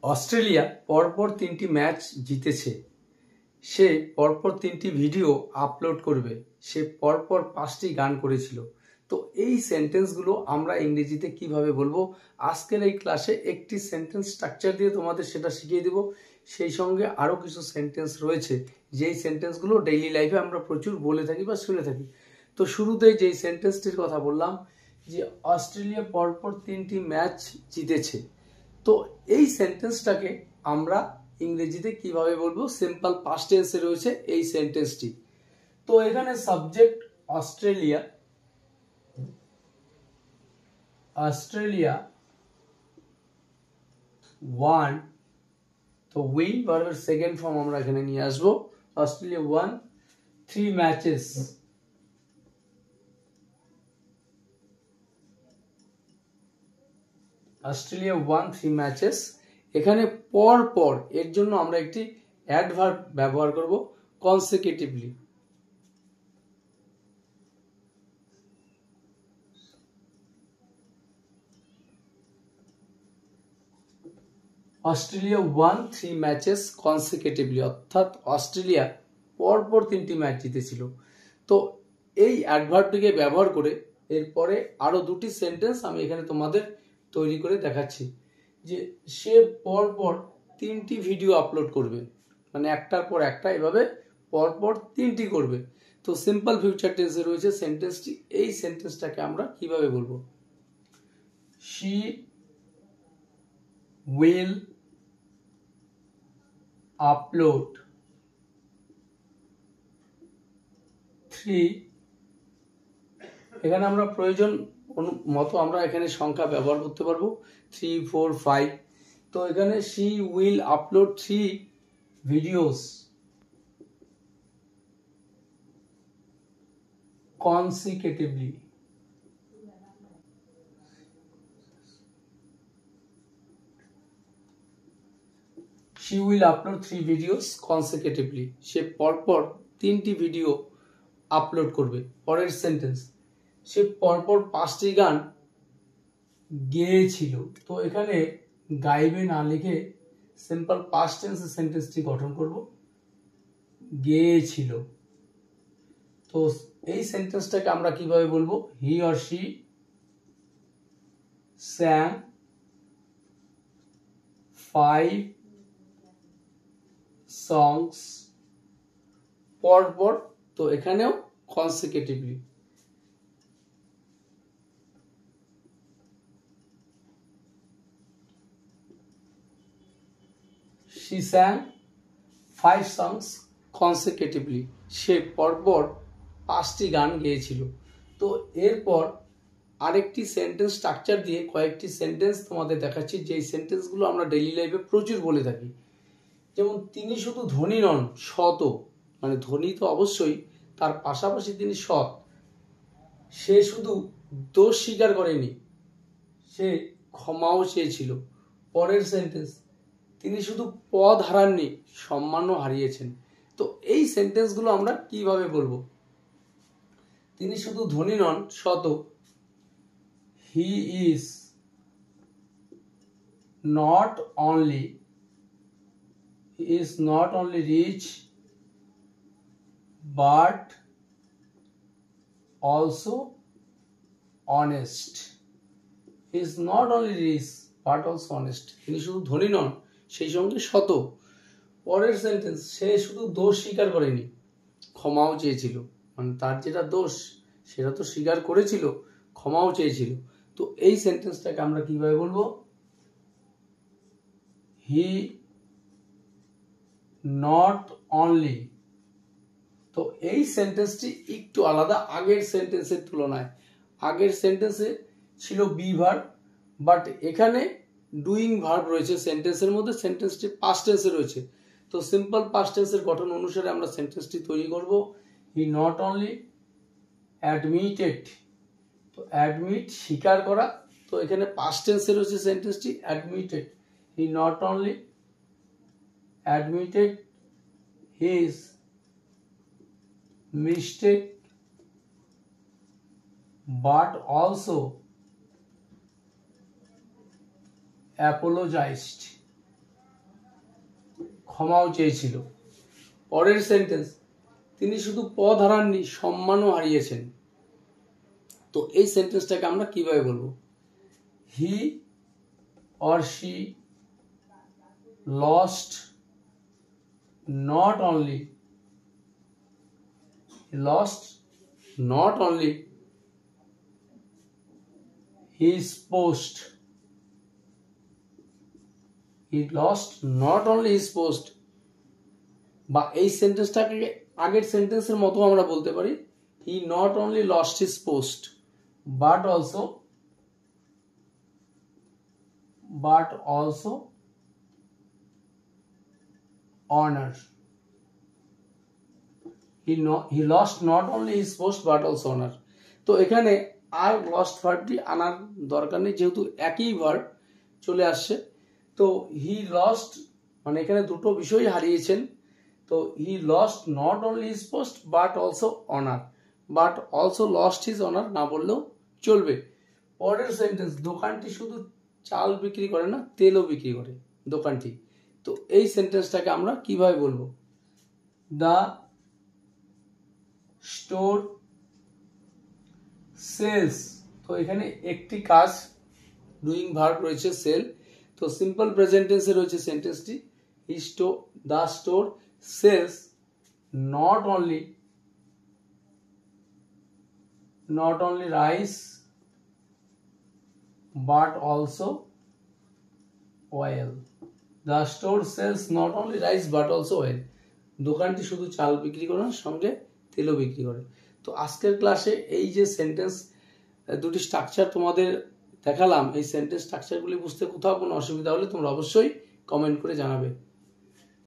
Australia পরপর 3টি match জিতেছে। সে পরপর 3টি ভিডিও আপলোড করবে। সে পরপর 5টি গান করেছিল। তো এই সেন্টেন্সগুলো আমরা ইংরেজিতে কিভাবে বলবো, আজকের এই ক্লাসে একটি সেন্টেন্স স্ট্রাকচার দিয়ে তোমাদের সেটা শিখিয়ে দেব। সেই সঙ্গে আরও কিছু সেন্টেন্স রয়েছে যেই সেন্টেন্সগুলো ডেইলি লাইফে আমরা প্রচুর বলে থাকি বা শুনে থাকি। তো শুরুতেই যেই সেন্টেন্সটির কথা বললাম যে অস্ট্রেলিয়া পরপর 3টি ম্যাচ জিতেছে, তো এই সেন্টেন্সটাকে আমরা ইংরেজিতে কিভাবে বলবো, সিম্পল পাস্ট টেন্সে রয়েছে এই সেন্টেন্সটি। তো এখানে সাবজেক্ট অস্ট্রেলিয়া, অস্ট্রেলিয়া ওয়ান, তো উইন ভার্বের সেকেন্ড ফর্ম আমরা এখানে নিয়ে আসবো। Australia one 3 matches, Australia one 3 matches. এখানে পর পর এর জন্য আমরা একটি অ্যাডভার্ব ব্যবহার করব, কনসিকিউটিভলি। অস্ট্রেলিয়া ওয়ান 3 ম্যাচেস কনসিকিউটিভলি, অর্থাৎ অস্ট্রেলিয়া পরপর 3টি ম্যাচ জিতেছিল। তো এই অ্যাডভার্বটিকে ব্যবহার করে এরপরে আরো 2টি সেন্টেন্স আমি এখানে তোমাদের তৈরি করে দেখাচ্ছি। যে সে পরপর 3টি ভিডিও আপলোড করবে, মানে একটার পর একটা এভাবে পরপর 3টি করবে। তো সিম্পল ফিউচার টেন্সে রয়েছে সেন্টেন্সটি। এই সেন্টেন্সটাকে আমরা কিভাবে বলবো, শি উইল আপলোড 3, এখানে আমরা প্রয়োজন মতো আমরা এখানে সংখ্যা ব্যবহার করতে পারবো 3, 4, 5। তো এখানে she will upload 3 videos consecutively, she will upload 3 videos consecutively, সে পরপর 3টি ভিডিও আপলোড করবে। পরের সেন্টেন্স, সে পরপর 5টি গান গেয়েছিল। তো এখানে গাইবে না লিখে সিম্পল পাস্ট টেন্সে সেন্টেন্সটি গঠন করব, গেয়েছিল। তো এই সেন্টেন্সটাকে আমরা কিভাবে বলবো, he or she sang 5 songs পরপর। তো এখানেও consecutively, she sang 5 songs consecutively, সে পরপর 5টি গান গেয়েছিল। তো এরপর আরেকটি সেন্টেন্স স্ট্রাকচার দিয়ে কয়েকটি সেন্টেন্স তোমাদের দেখাচ্ছি, যেই সেন্টেন্সগুলো আমরা ডেইলি লাইফে প্রচুর বলে থাকি। যেমন তিনি শুধু ধনী নন, সৎও, মানে ধনী তো অবশ্যই, তার পাশাপাশি তিনি সৎ। সে শুধু দোষ স্বীকার করেনি, সে ক্ষমাও চেয়েছিল। পরের সেন্টেন্স, তিনি শুধু পদ হারাননি, সম্মানও হারিয়েছেন। তো এই সেন্টেন্সগুলো আমরা কিভাবে বলবো, তিনি শুধু ধনী নন, সৎও, he is not only rich but also honest. He is not only rich but also honest. তিনি শুধু ধনী নন, সেই সঙ্গে সৎ। পরের সেন্টেন্স, সে শুধু দোষ স্বীকার করেনি, ক্ষমাও চেয়েছিল। মানে তার যেটা দোষ সেটা তো স্বীকার করেছিল, ক্ষমাও চেয়েছিল। তো এই সেন্টেন্সটাকে আমরা কিভাবে বলবো, হি নট অনলি। তো এই সেন্টেন্সটি একটু আলাদা আগের সেন্টেন্সের তুলনায়। আগের সেন্টেন্সে ছিল বি ভার্ব, বাট এখানে ডুইং ভার্ব রয়েছে সেন্টেন্সের মধ্যে, সেন্টেন্সটি পাস্ট টেন্সে রয়েছে। তো সিম্পল পাস্ট টেন্সের গঠন অনুসারে আমরা সেন্টেন্সটি তৈরি করব, হি নট অনলি অ্যাডমিটেড। তো অ্যাডমিট স্বীকার করা, তো এখানে পাস্ট টেন্সে রয়েছে সেন্টেন্সটি admitted. He not only admitted his mistake but also apologized. ক্ষমাও চেয়েছিল। পরের সেন্টেন্স, তিনি শুধু পদ হারাননি, সম্মানও হারিয়েছেন। তো এই সেন্টেন্সটাকে আমরা কিভাবে বলবো? He or she lost not only his post, বা এই সেন্টেন্সটাকে আগের সেন্টেন্সের মতো আমরা বলতে পারি, he not only lost his post but also honor. He lost not only his post but also honor. তো এখানে আর লস্ট ভার্বটি আনার দরকার নেই, যেহেতু একই ভার্ব চলে আসছে। তো হি লস্ট মানে এখানে দুটো বিষয় হারিয়েছেন। তো he lost not only his post but also honour, but also lost his honour না বললেও চলবে। পরের সেন্টেন্স, দোকানটি শুধু চাল বিক্রি করে না, তেলও বিক্রি করে দোকানটি। তো এই সেন্টেন্সটাকে আমরা কিভাবে বলবো? দ্য স্টোর সেলস, তো এখানে একটি কাজ ডুইং ভার্ব রয়েছে সেল, তো সিম্পল প্রেজেন্ট টেন্সে রয়েছে সেন্টেন্সটি, the store sells not only rice but also oil. The store sells not only rice but also oil. দোকানটি শুধু চাল বিক্রি করে না, সঙ্গে তেলও বিক্রি করে। তো আজকের ক্লাসে এই যে সেন্টেন্স দুটি স্ট্রাকচার তোমাদের দেখালাম, এই সেন্টেন্স স্ট্রাকচারগুলি বুঝতে কোথাও কোনো অসুবিধা হলে তোমরা অবশ্যই কমেন্ট করে জানাবে।